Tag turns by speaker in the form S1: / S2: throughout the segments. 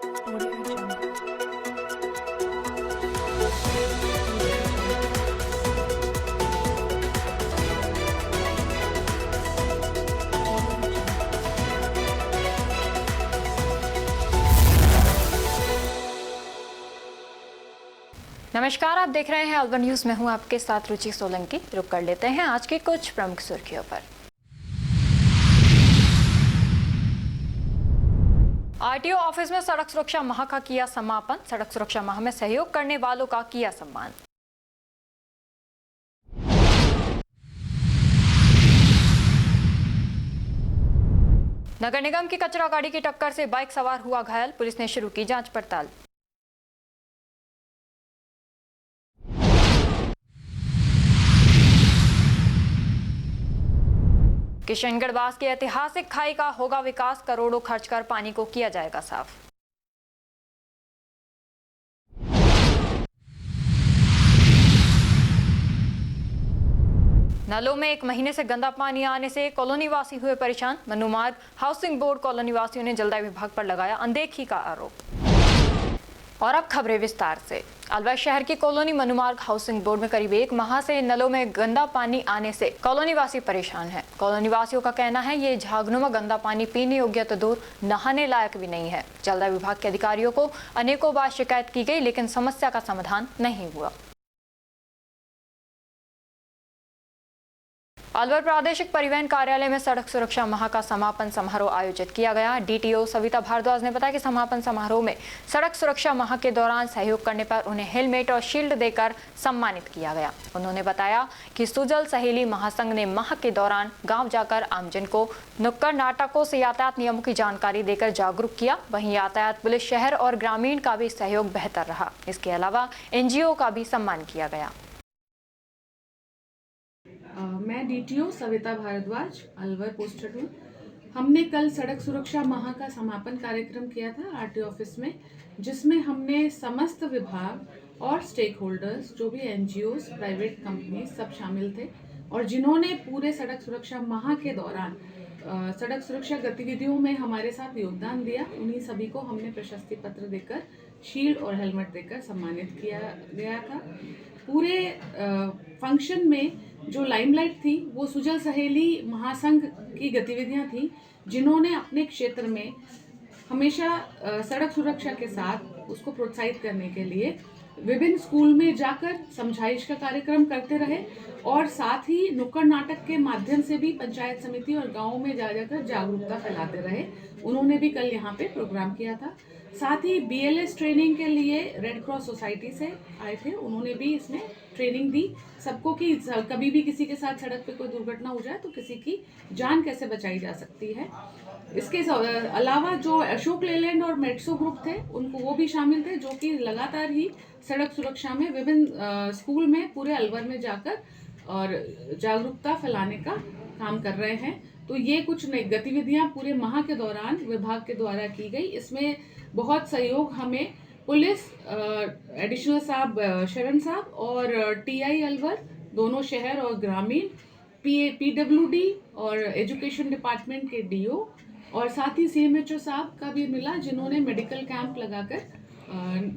S1: Audio Jungle. नमस्कार, आप देख रहे हैं अलवर न्यूज में हूं आपके साथ रुचि सोलंकी। रुक कर लेते हैं आज की कुछ प्रमुख सुर्खियों पर। आरटीओ ऑफिस में सड़क सुरक्षा माह का किया समापन। सड़क सुरक्षा माह में सहयोग करने वालों का किया सम्मान। नगर निगम की कचरा गाड़ी की टक्कर से बाइक सवार हुआ घायल, पुलिस ने शुरू की जांच पड़ताल। किशनगढ़ बास की ऐतिहासिक खाई का होगा विकास, करोड़ों खर्च कर पानी को किया जाएगा साफ। नलों में 1 महीने से गंदा पानी आने से कॉलोनी वासी हुए परेशान। मनुमार्ग हाउसिंग बोर्ड कॉलोनी वासियों ने जलदाय विभाग पर लगाया अनदेखी का आरोप। और अब खबरें विस्तार से। अलवर शहर की कॉलोनी मनुमार्ग हाउसिंग बोर्ड में करीब 1 माह से नलों में गंदा पानी आने से कॉलोनी वासी परेशान हैं। कॉलोनी वासियों का कहना है ये झागनुमा गंदा पानी पीने योग्य तो दूर नहाने लायक भी नहीं है। जलदाय विभाग के अधिकारियों को अनेकों बार शिकायत की गई, लेकिन समस्या का समाधान नहीं हुआ। अलवर प्रादेशिक परिवहन कार्यालय में सड़क सुरक्षा माह का समापन समारोह आयोजित किया गया। डीटीओ सविता भारद्वाज ने बताया कि समापन समारोह में सड़क सुरक्षा माह के दौरान सहयोग करने पर उन्हें हेलमेट और शील्ड देकर सम्मानित किया गया। उन्होंने बताया कि सुजल सहेली महासंघ ने माह के दौरान गांव जाकर आमजन को नुक्कड़ नाटकों से यातायात नियमों की जानकारी देकर जागरूक किया। वहीं यातायात पुलिस, शहर और ग्रामीण का भी सहयोग बेहतर रहा। इसके अलावा एनजीओ का भी सम्मान किया गया।
S2: मैं डीटीओ सविता भारद्वाज अलवर पोस्टेड हूँ। हमने कल सड़क सुरक्षा माह का समापन कार्यक्रम किया था आरटीओ ऑफिस में, जिसमें हमने समस्त विभाग और स्टेक होल्डर्स, जो भी एनजीओस, प्राइवेट कंपनी सब शामिल थे, और जिन्होंने पूरे सड़क सुरक्षा माह के दौरान सड़क सुरक्षा गतिविधियों में हमारे साथ योगदान दिया, उन्हीं सभी को हमने प्रशस्ति पत्र देकर, शील्ड और हेलमेट देकर सम्मानित किया गया था। पूरे फंक्शन में जो लाइमलाइट थी वो सुजल सहेली महासंघ की गतिविधियां थी, जिन्होंने अपने क्षेत्र में हमेशा सड़क सुरक्षा के साथ उसको प्रोत्साहित करने के लिए विभिन्न स्कूल में जाकर समझाइश का कार्यक्रम करते रहे, और साथ ही नुक्कड़ नाटक के माध्यम से भी पंचायत समिति और गाँव में जाकर जागरूकता फैलाते रहे। उन्होंने भी कल यहाँ पे प्रोग्राम किया था। साथ ही BLS ट्रेनिंग के लिए रेड क्रॉस सोसाइटी से आए थे, उन्होंने भी इसमें ट्रेनिंग दी सबको कि कभी भी किसी के साथ सड़क पे कोई दुर्घटना हो जाए तो किसी की जान कैसे बचाई जा सकती है। इसके अलावा जो अशोक लेलैंड और मेट्सो ग्रुप थे, उनको वो भी शामिल थे, जो कि लगातार ही सड़क सुरक्षा में विभिन्न स्कूल में पूरे अलवर में जाकर और जागरूकता फैलाने का काम कर रहे हैं। तो ये कुछ नई गतिविधियां पूरे माह के दौरान विभाग के द्वारा की गई। इसमें बहुत सहयोग हमें पुलिस, एडिशनल साहब शरण साहब और TI अलवर, दोनों शहर और ग्रामीण, PWD और एजुकेशन डिपार्टमेंट के DO, और साथ ही CMHO साहब का भी मिला, जिन्होंने मेडिकल कैंप लगाकर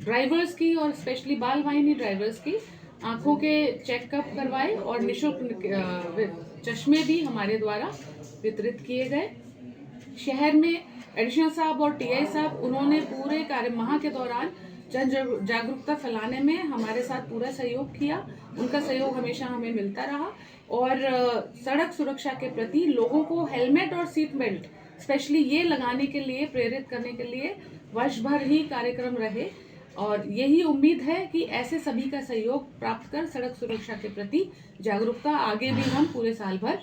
S2: ड्राइवर्स की और स्पेशली बाल वाहिनी ड्राइवर्स की आंखों के चेकअप करवाए, और निःशुल्क चश्मे भी हमारे द्वारा वितरित किए गए। शहर में एडिशनल साहब और TI साहब, उन्होंने पूरे कार्य माह के दौरान जन जागरूकता फैलाने में हमारे साथ पूरा सहयोग किया। उनका सहयोग हमेशा हमें मिलता रहा, और सड़क सुरक्षा के प्रति लोगों को हेलमेट और सीट बेल्ट स्पेशली ये लगाने के लिए प्रेरित करने के लिए वर्ष भर ही कार्यक्रम रहे, और यही उम्मीद है कि ऐसे सभी का सहयोग प्राप्त कर सड़क सुरक्षा के प्रति जागरूकता आगे भी हम पूरे साल भर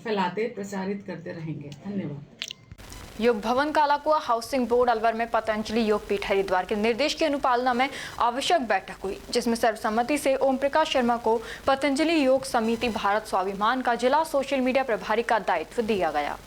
S2: फैलाते, प्रसारित करते रहेंगे। धन्यवाद।
S1: योग भवन कालाकुआ हाउसिंग बोर्ड अलवर में पतंजलि योग पीठ हरिद्वार के निर्देश की अनुपालना में आवश्यक बैठक हुई, जिसमें सर्वसम्मति से ओम प्रकाश शर्मा को पतंजलि योग समिति भारत स्वाभिमान का जिला सोशल मीडिया प्रभारी का दायित्व दिया गया।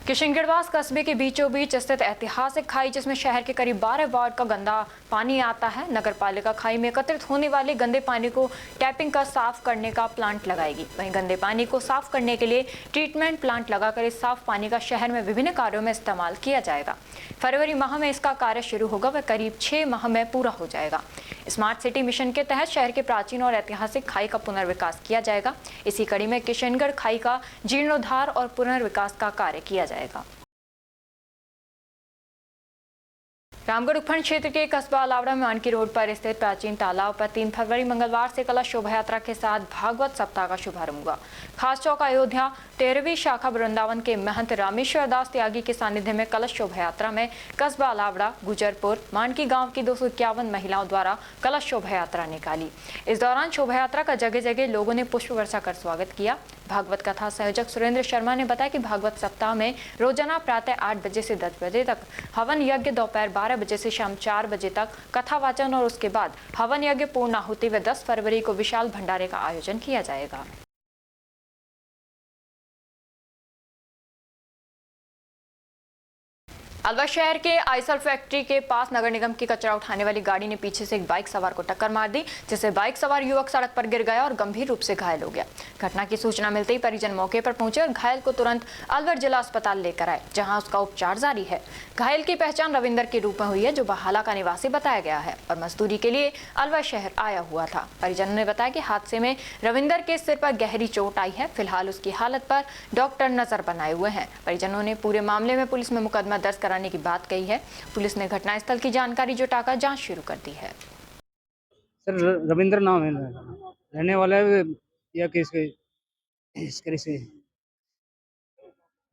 S1: किशनगढ़वास कस्बे के बीचों बीच स्थित ऐतिहासिक खाई जिसमें शहर के करीब 12 वार्ड का गंदा पानी आता है, नगर पालिका खाई में एकत्रित होने वाले गंदे पानी को टैपिंग कर साफ करने का प्लांट लगाएगी। वहीं गंदे पानी को साफ करने के लिए ट्रीटमेंट प्लांट लगाकर इस साफ पानी का शहर में विभिन्न कार्यों में इस्तेमाल किया जाएगा। फरवरी माह में इसका कार्य शुरू होगा व करीब 6 माह में पूरा हो जाएगा। स्मार्ट सिटी मिशन के तहत शहर के प्राचीन और ऐतिहासिक खाई का पुनर्विकास किया जाएगा। इसी कड़ी में किशनगढ़ खाई का जीर्णोद्धार और पुनर्विकास का कार्य किया जाएगा। रामगढ़ उपखंड क्षेत्र के कस्बा अलावड़ा में मानकी रोड पर स्थित प्राचीन तालाब पर 3 फरवरी मंगलवार से कलश शोभा यात्रा के साथ भागवत सप्ताह का शुभारंभ हुआ। खास चौक अयोध्या 13वीं शाखा वृंदावन के महंत रामेश्वर दास त्यागी के सानिध्य में कलश शोभा यात्रा में कस्बा अलावड़ा, गुजरपुर, मानकी गांव की 251 महिलाओं द्वारा कलश शोभा यात्रा निकाली। इस दौरान शोभा यात्रा का जगह जगह लोगों ने पुष्प वर्षा कर स्वागत किया। भागवत कथा संयोजक सुरेंद्र शर्मा ने बताया कि भागवत सप्ताह में रोजाना प्रातः 8 बजे से 10 बजे तक हवन यज्ञ, दोपहर 12 बजे से शाम 4 बजे तक कथा वाचन और उसके बाद हवन यज्ञ पूर्ण आहुति व 10 फरवरी को विशाल भंडारे का आयोजन किया जाएगा। अलवर शहर के आइसर फैक्ट्री के पास नगर निगम की कचरा उठाने वाली गाड़ी ने पीछे से एक बाइक सवार को टक्कर मार दी, जिससे बाइक सवार युवक सड़क पर गिर गया और गंभीर रूप से घायल हो गया। घटना की सूचना मिलते ही परिजन मौके पर पहुंचे और घायल को तुरंत अलवर जिला अस्पताल लेकर आए, जहां उसका उपचार जारी है। घायल की पहचान रविंदर के रूप में हुई है, जो बहाला का निवासी बताया गया है और मजदूरी के लिए अलवर शहर आया हुआ था। परिजनों ने बताया कि हादसे में रविंदर के सिर पर गहरी चोट आई है। फिलहाल उसकी हालत पर डॉक्टर नजर बनाए हुए हैं। परिजनों ने पूरे मामले में पुलिस में मुकदमा दर्ज कराने की बात कही है। पुलिस ने घटनास्थल की जानकारी जुटाकर जांच शुरू कर दी है।
S3: सर रविंद्र नाम है, रहने वाला है या किसके इसके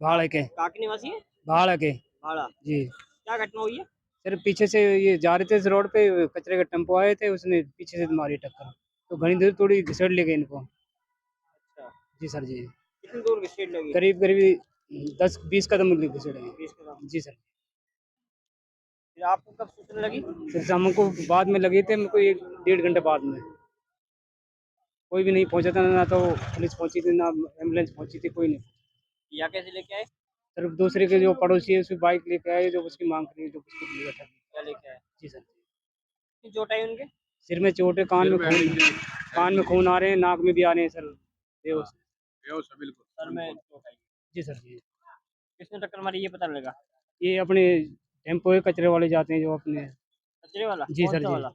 S3: भाड़ा के
S4: निवासी है।
S3: भाड़ा के
S4: भाड़ा
S3: जी।
S4: क्या घटना हुई है?
S3: सर पीछे से ये जा रहे थे इस रोड पे, कचरे का टेम्पो आए थे, उसने पीछे से मारी टक्कर, तो घनी देर थोड़ी घिसड़ ले गई इनको।
S4: अच्छा,
S3: जी सर जी।
S4: कितनी दूर घिसट लगी?
S3: करीब करीब 10-20 कदम घिसड़े हैं।
S4: 20 कदम।
S3: जी सर।
S4: फिर आपको कब सूचना लगी?
S3: सर हमको बाद में लगे थे, मेरे को 1-1.5 घंटे बाद में। कोई भी नहीं पहुंचा था, ना तो पुलिस पहुंची थी, ना एम्बुलेंस पहुंची थी, कोई नहीं।
S4: या कैसे लेके आए?
S3: सर दूसरे के जो पड़ोसी है उसकी बाइक लेके आए, जो उसकी मांग करी, जो उसको लिया था।
S4: क्या लेके आए?
S3: जी सर।
S4: कितनी चोट आई उनके?
S3: सिर में चोट है, कान में खून आ रहे हैं, नाक में भी आ रहे हैं सर। बेहोश बिल्कुल।
S4: सर में चोट आई।
S3: जी सर जी।
S4: किसने टक्कर मारी ये पता लगा?
S3: ये अपने टेम्पो है, कचरे वाले जाते हैं जो अपने।
S4: कचरे वाला?
S3: जी
S4: कौन
S3: सर
S4: सा
S3: जी।
S4: वाला?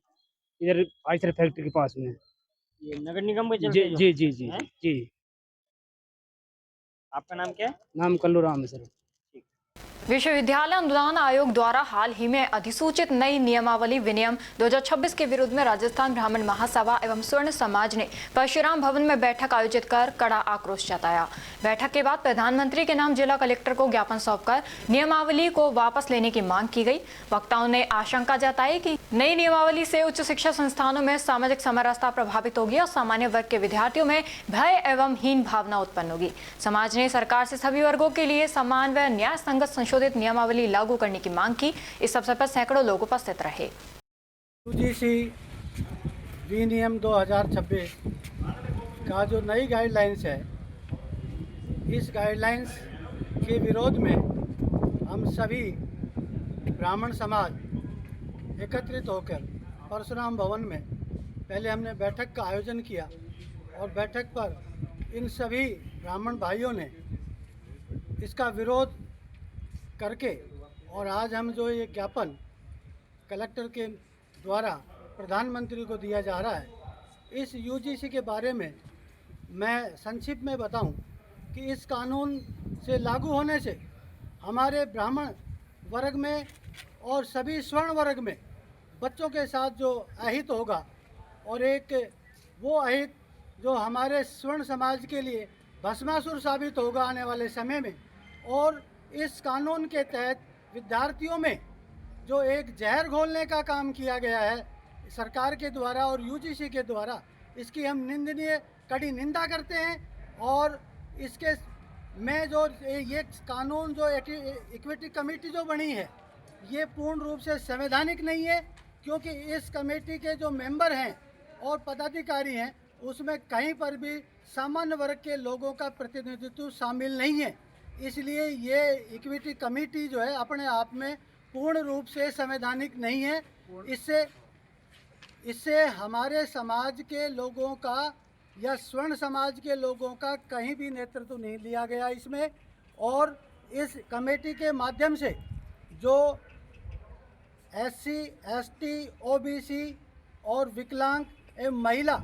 S3: इधर आइसर फैक्ट्री के पास में।
S4: ये नगर निगम के
S3: जी
S4: चलते
S3: जी जी जी
S4: हैं?
S3: जी।
S4: आपका नाम क्या है?
S3: नाम कल्लू राम है सर।
S1: विश्वविद्यालय अनुदान आयोग द्वारा हाल ही में अधिसूचित नई नियमावली विनियम 2026 के विरोध में राजस्थान ब्राह्मण महासभा एवं स्वर्ण समाज ने परशुराम भवन में बैठक आयोजित कर कड़ा आक्रोश जताया। बैठक के बाद प्रधानमंत्री के नाम जिला कलेक्टर को ज्ञापन सौंपकर नियमावली को वापस लेने की मांग की गई। वक्ताओं ने आशंका जताई कि नई नियमावली से उच्च शिक्षा संस्थानों में सामाजिक समरसता प्रभावित होगी और सामान्य वर्ग के विद्यार्थियों में भय एवं हीन भावना उत्पन्न होगी। समाज ने सरकार से सभी वर्गों के लिए समान व न्याय संगत संशोधित नियमावली लागू करने की मांग की। इस अवसर पर सैकड़ों लोग उपस्थित रहे।
S5: यूजीसी विनियम 2026 का जो नई गाइडलाइंस है, इस गाइडलाइंस के विरोध में हम सभी ब्राह्मण समाज एकत्रित होकर परशुराम भवन में पहले हमने बैठक का आयोजन किया और बैठक पर इन सभी ब्राह्मण भाइयों ने इसका विरोध करके और आज हम जो ये ज्ञापन कलेक्टर के द्वारा प्रधानमंत्री को दिया जा रहा है, इस यूजीसी के बारे में मैं संक्षिप्त में बताऊं कि इस कानून से लागू होने से हमारे ब्राह्मण वर्ग में और सभी स्वर्ण वर्ग में बच्चों के साथ जो अहित होगा और एक वो अहित जो हमारे स्वर्ण समाज के लिए भस्मासुर साबित होगा आने वाले समय में। और इस कानून के तहत विद्यार्थियों में जो एक जहर घोलने का काम किया गया है सरकार के द्वारा और यूजीसी के द्वारा, इसकी हम निंदनीय कड़ी निंदा करते हैं। और इसके में जो ये कानून जो इक्विटी कमेटी जो बनी है, ये पूर्ण रूप से संवैधानिक नहीं है, क्योंकि इस कमेटी के जो मेंबर हैं और पदाधिकारी हैं उसमें कहीं पर भी सामान्य वर्ग के लोगों का प्रतिनिधित्व शामिल नहीं है। इसलिए ये इक्विटी कमेटी जो है अपने आप में पूर्ण रूप से संवैधानिक नहीं है। इससे हमारे समाज के लोगों का या स्वर्ण समाज के लोगों का कहीं भी नेतृत्व नहीं लिया गया इसमें। और इस कमेटी के माध्यम से जो SC, ST, OBC और विकलांग एवं महिला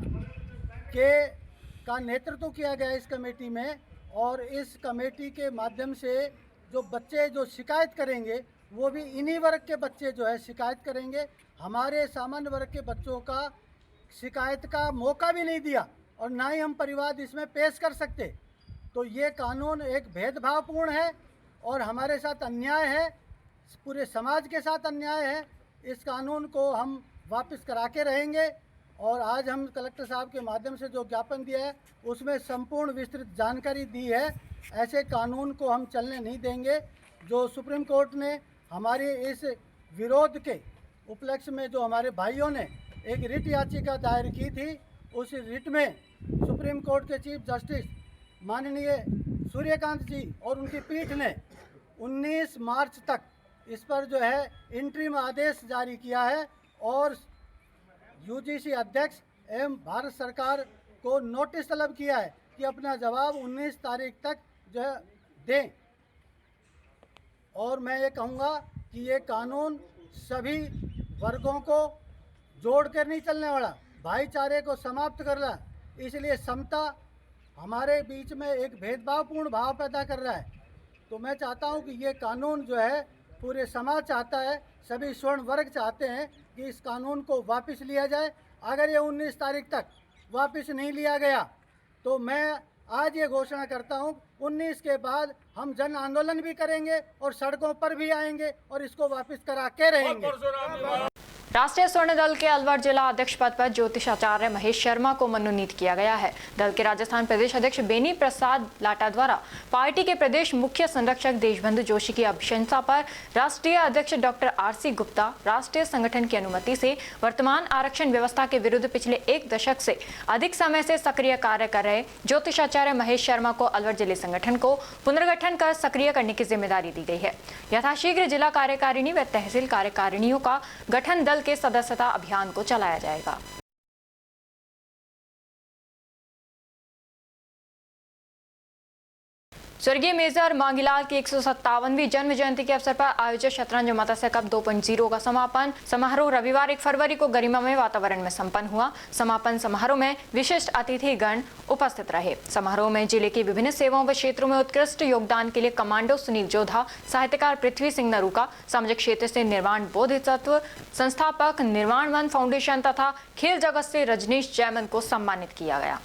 S5: का नेतृत्व किया गया इस कमेटी में। और इस कमेटी के माध्यम से जो बच्चे जो शिकायत करेंगे वो भी इन्हीं वर्ग के बच्चे जो है शिकायत करेंगे। हमारे सामान्य वर्ग के बच्चों का शिकायत का मौका भी नहीं दिया और ना ही हम परिवाद इसमें पेश कर सकते। तो ये कानून एक भेदभावपूर्ण है और हमारे साथ अन्याय है, पूरे समाज के साथ अन्याय है। इस कानून को हम वापस करा के रहेंगे। और आज हम कलेक्टर साहब के माध्यम से जो ज्ञापन दिया है उसमें संपूर्ण विस्तृत जानकारी दी है। ऐसे कानून को हम चलने नहीं देंगे। जो सुप्रीम कोर्ट ने हमारे इस विरोध के उपलक्ष्य में जो हमारे भाइयों ने एक रिट याचिका दायर की थी, उस रिट में सुप्रीम कोर्ट के चीफ जस्टिस माननीय सूर्यकांत जी और उनकी पीठ ने 19 मार्च तक इस पर जो है इंटरिम आदेश जारी किया है और UGC अध्यक्ष एवं भारत सरकार को नोटिस तलब किया है कि अपना जवाब 19 तारीख तक जो है दें। और मैं ये कहूँगा कि ये कानून सभी वर्गों को जोड़ कर नहीं चलने वाला, भाईचारे को समाप्त कर रहा है। इसलिए समता हमारे बीच में एक भेदभावपूर्ण भाव पैदा कर रहा है। तो मैं चाहता हूँ कि ये कानून जो है पूरे समाज चाहता है, सभी स्वर्ण वर्ग चाहते हैं कि इस कानून को वापस लिया जाए। अगर ये 19 तारीख तक वापस नहीं लिया गया तो मैं आज ये घोषणा करता हूँ 19 के बाद हम जन आंदोलन भी करेंगे और सड़कों पर भी आएंगे और इसको वापस करा के रहेंगे।
S1: राष्ट्रीय स्वर्ण दल के अलवर जिला अध्यक्ष पद पर ज्योतिष आचार्य महेश शर्मा को मनोनीत किया गया है। दल के राजस्थान प्रदेश अध्यक्ष बेनी प्रसाद लाटा द्वारा पार्टी के प्रदेश मुख्य संरक्षक देशबंधु जोशी की अभिशंसा पर राष्ट्रीय अध्यक्ष डॉक्टर RC गुप्ता राष्ट्रीय संगठन की अनुमति से वर्तमान आरक्षण व्यवस्था के विरुद्ध पिछले 1 दशक से अधिक समय से सक्रिय कार्य कर रहे ज्योतिष आचार्य महेश शर्मा को अलवर जिले संगठन को पुनर्गठन कर सक्रिय करने की जिम्मेदारी दी गई है। यथाशीघ्र जिला कार्यकारिणी व तहसील कार्यकारिणियों का गठन दल के सदस्यता अभियान को चलाया जाएगा। स्वर्गीय मेजर मांगीलाल की 157वीं जन्म जयंती के अवसर पर आयोजित शतरंज मत्स्य कप 2.0 का समापन समारोह रविवार 1 फरवरी को गरिमामय वातावरण में संपन्न हुआ। समापन समारोह में विशिष्ट अतिथिगण उपस्थित रहे। समारोह में जिले की विभिन्न सेवाओं व क्षेत्रों में उत्कृष्ट योगदान के लिए कमांडो सुनील जोधा, साहित्यकार पृथ्वी सिंह नरूका, सामाजिक क्षेत्र से निर्वाण बोधिसत्व संस्थापक निर्वाण वन फाउंडेशन तथा खेल जगत से रजनीश जैमन को सम्मानित किया गया।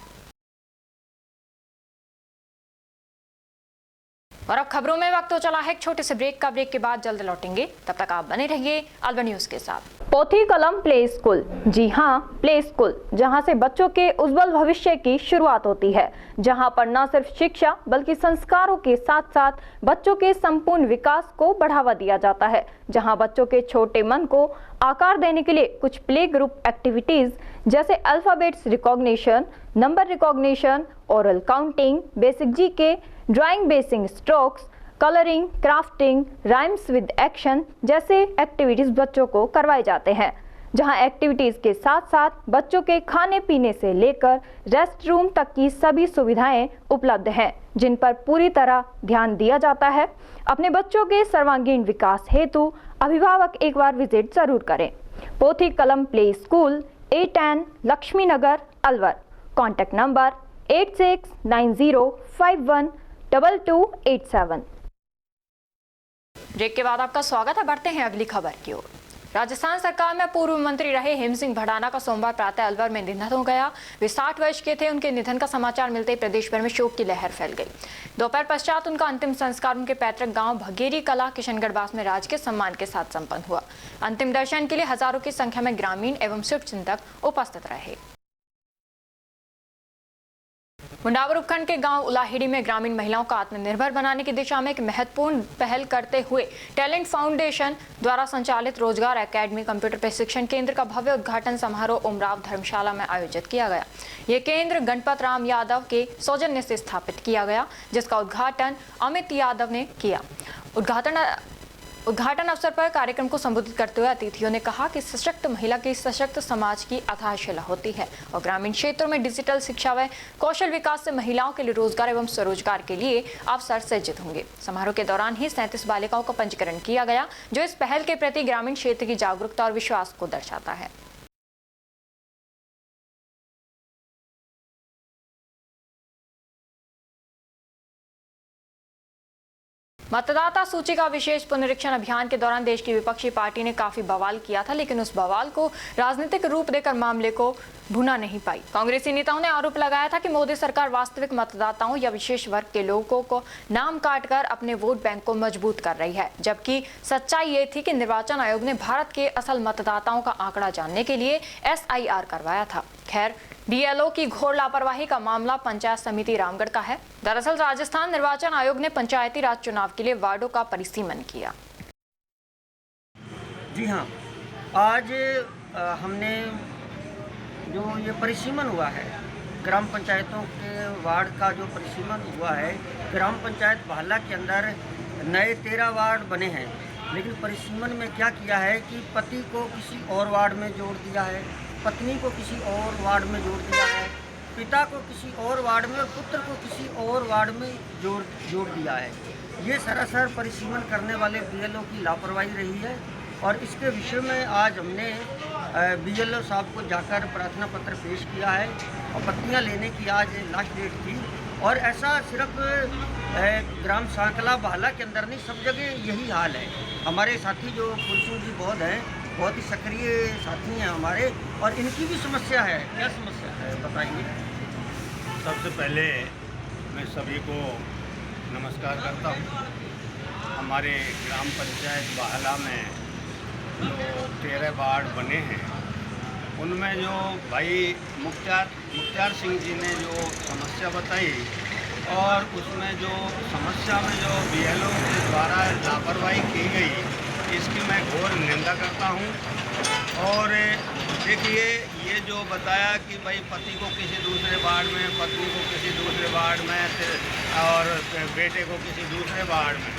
S1: और अब खबरों में वक्त हो चला है एक छोटे से ब्रेक का। ब्रेक के बाद जल्द लौटेंगे, तब तक आप बने रहिए अलवर न्यूज के साथ। पोथी कलम प्ले स्कूल, जी हाँ प्ले स्कूल, जहाँ से बच्चों के उज्जवल भविष्य की शुरुआत होती है, जहाँ पर न सिर्फ शिक्षा बल्कि संस्कारों के साथ साथ बच्चों के संपूर्ण विकास को बढ़ावा दिया जाता है, जहाँ बच्चों के छोटे मन को आकार देने के लिए कुछ प्ले ग्रुप एक्टिविटीज जैसे alphabets recognition, number recognition, oral counting, basic GK, drawing basic strokes, colouring, crafting, rhymes with action जैसे एक्टिविटीज बच्चों को करवाए जाते हैं, जहां एक्टिविटीज के साथ साथ बच्चों के खाने पीने से लेकर रेस्ट रूम तक की सभी सुविधाएं उपलब्ध हैं, जिन पर पूरी तरह ध्यान दिया जाता है। अपने बच्चों के सर्वांगीण विकास हेतु अभिभावक एक बार विजिट जरूर करें। Pothi Kalam play school, A10 Laxmi Nagar, Alwar. Contact number 8690512287। Break के बाद आपका स्वागत है। बढ़ते हैं अगली खबर की ओर। राजस्थान सरकार में पूर्व मंत्री रहे हेम सिंह भडाना का सोमवार प्रातः अलवर में निधन हो गया। वे 60 वर्ष के थे। उनके निधन का समाचार मिलते ही प्रदेश भर में शोक की लहर फैल गई। दोपहर पश्चात उनका अंतिम संस्कार उनके पैतृक गांव भगेरी कला किशनगढ़ में राजकीय सम्मान के साथ संपन्न हुआ। अंतिम दर्शन के लिए हजारों की संख्या में ग्रामीण एवं शुभचिंतक उपस्थित रहे। मुंडावर उपखंड के गांव उलाहिड़ी में ग्रामीण महिलाओं को आत्मनिर्भर बनाने की दिशा में एक महत्वपूर्ण पहल करते हुए टैलेंट फाउंडेशन द्वारा संचालित रोजगार एकेडमी कंप्यूटर प्रशिक्षण केंद्र का भव्य उद्घाटन समारोह उमराव धर्मशाला में आयोजित किया गया। ये केंद्र गणपत राम यादव के सौजन्य से स्थापित किया गया, जिसका उद्घाटन अमित यादव ने किया। उद्घाटन अवसर पर कार्यक्रम को संबोधित करते हुए अतिथियों ने कहा कि सशक्त महिला की सशक्त समाज की आधारशिला होती है और ग्रामीण क्षेत्रों में डिजिटल शिक्षा व कौशल विकास से महिलाओं के लिए रोजगार एवं स्वरोजगार के लिए अवसर सृजित होंगे। समारोह के दौरान ही 37 बालिकाओं का पंजीकरण किया गया, जो इस पहल के प्रति ग्रामीण क्षेत्र की जागरूकता और विश्वास को दर्शाता है। मतदाता सूची का विशेष पुनरीक्षण अभियान के दौरान देश की विपक्षी पार्टी ने काफी बवाल किया था, लेकिन उस बवाल को राजनीतिक रूप देकर मामले को भुना नहीं पाई। कांग्रेसी नेताओं ने आरोप लगाया था कि मोदी सरकार वास्तविक मतदाताओं या विशेष वर्ग के लोगों को नाम काटकर अपने वोट बैंक को मजबूत कर रही है, जबकि सच्चाई ये थी कि निर्वाचन आयोग ने भारत के असल मतदाताओं का आंकड़ा जानने के लिए SIR करवाया था। खैर, BLO की घोर लापरवाही का मामला पंचायत समिति रामगढ़ का है। दरअसल राजस्थान निर्वाचन आयोग ने पंचायती राज चुनाव के लिए वार्डों का परिसीमन किया।
S6: जी हाँ, आज हमने जो ये परिसीमन हुआ है, ग्राम पंचायतों के वार्ड का जो परिसीमन हुआ है, ग्राम पंचायत भाला के अंदर नए 13 वार्ड बने हैं, लेकिन परिसीमन में क्या किया है कि पति को किसी और वार्ड में जोड़ दिया है, पत्नी को किसी और वार्ड में जोड़ दिया है, पिता को किसी और वार्ड में और पुत्र को किसी और वार्ड में जोड़ दिया है। ये सरासर परिसीमन करने वाले BLO की लापरवाही रही है और इसके विषय में आज हमने BLO साहब को जाकर प्रार्थना पत्र पेश किया है और पत्तियाँ लेने की आज लास्ट डेट थी। और ऐसा सिर्फ ग्राम सांकला भाला के अंदर नहीं, सब जगह यही हाल है। हमारे साथी जो कुलसुम जी बहुत ही सक्रिय साथी हैं हमारे, और इनकी भी समस्या है। क्या समस्या है बताएंगे?
S7: सबसे पहले मैं सभी को नमस्कार करता हूँ। हमारे ग्राम पंचायत बाहला में जो 13 वार्ड बने हैं, उनमें जो भाई मुख्तार सिंह जी ने जो समस्या बताई और उसमें जो समस्या में जो BLO के द्वारा लापरवाही की गई, इसकी मैं घोर निंदा करता हूं। और देखिए, ये जो बताया कि भाई पति को किसी दूसरे वार्ड में, पत्नी को किसी दूसरे वार्ड में और बेटे को किसी दूसरे वार्ड में,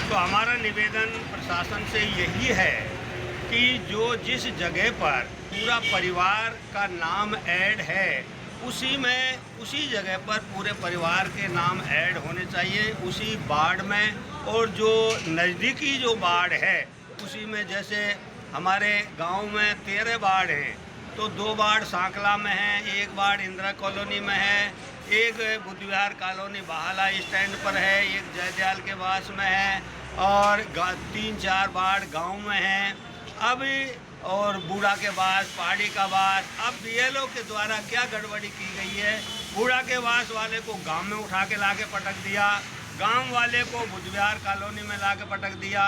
S7: तो हमारा निवेदन प्रशासन से यही है कि जो जिस जगह पर पूरा परिवार का नाम ऐड है, उसी जगह पर पूरे परिवार के नाम ऐड होने चाहिए उसी वार्ड में। और जो नज़दीकी जो वार्ड है उसी में, जैसे हमारे गांव में 13 वार्ड हैं, तो 2 वार्ड सांकला में हैं, 1 वार्ड इंदिरा कॉलोनी में है, 1 बुद्ध विहार कॉलोनी बाहला स्टैंड पर है, 1 जयदयाल के वास में है और 3-4 वार्ड गांव में हैं। अब और बूढ़ा के वास, पहाड़ी का वास, अब BLO के द्वारा क्या गड़बड़ी की गई है, बूढ़ा के वास वाले को गांव में उठा के ला के पटक दिया, गांव वाले को बुद्ध विहार कॉलोनी में ला के पटक दिया,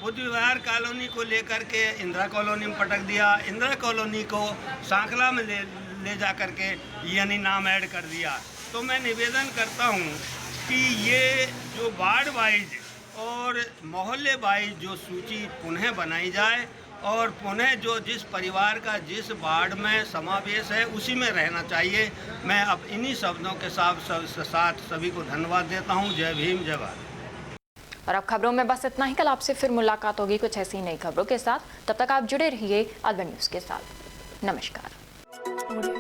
S7: बुद्ध विहार कॉलोनी को लेकर के इंदिरा कॉलोनी में पटक दिया, इंदिरा कॉलोनी को सांकला में ले जा कर के यानी नाम ऐड कर दिया। तो मैं निवेदन करता हूं कि ये जो वार्ड वाइज और मोहल्ले वाइज जो सूची पुनः बनाई जाए और पुनः जो जिस परिवार का जिस वार्ड में समावेश है उसी में रहना चाहिए। मैं अब इन्हीं शब्दों के साथ सभी को धन्यवाद देता हूं। जय भीम, जय भारत।
S1: और अब खबरों में बस इतना ही। कल आपसे फिर मुलाकात होगी कुछ ऐसी नई खबरों के साथ। तब तक आप जुड़े रहिए अलवन न्यूज़ के साथ। नमस्कार।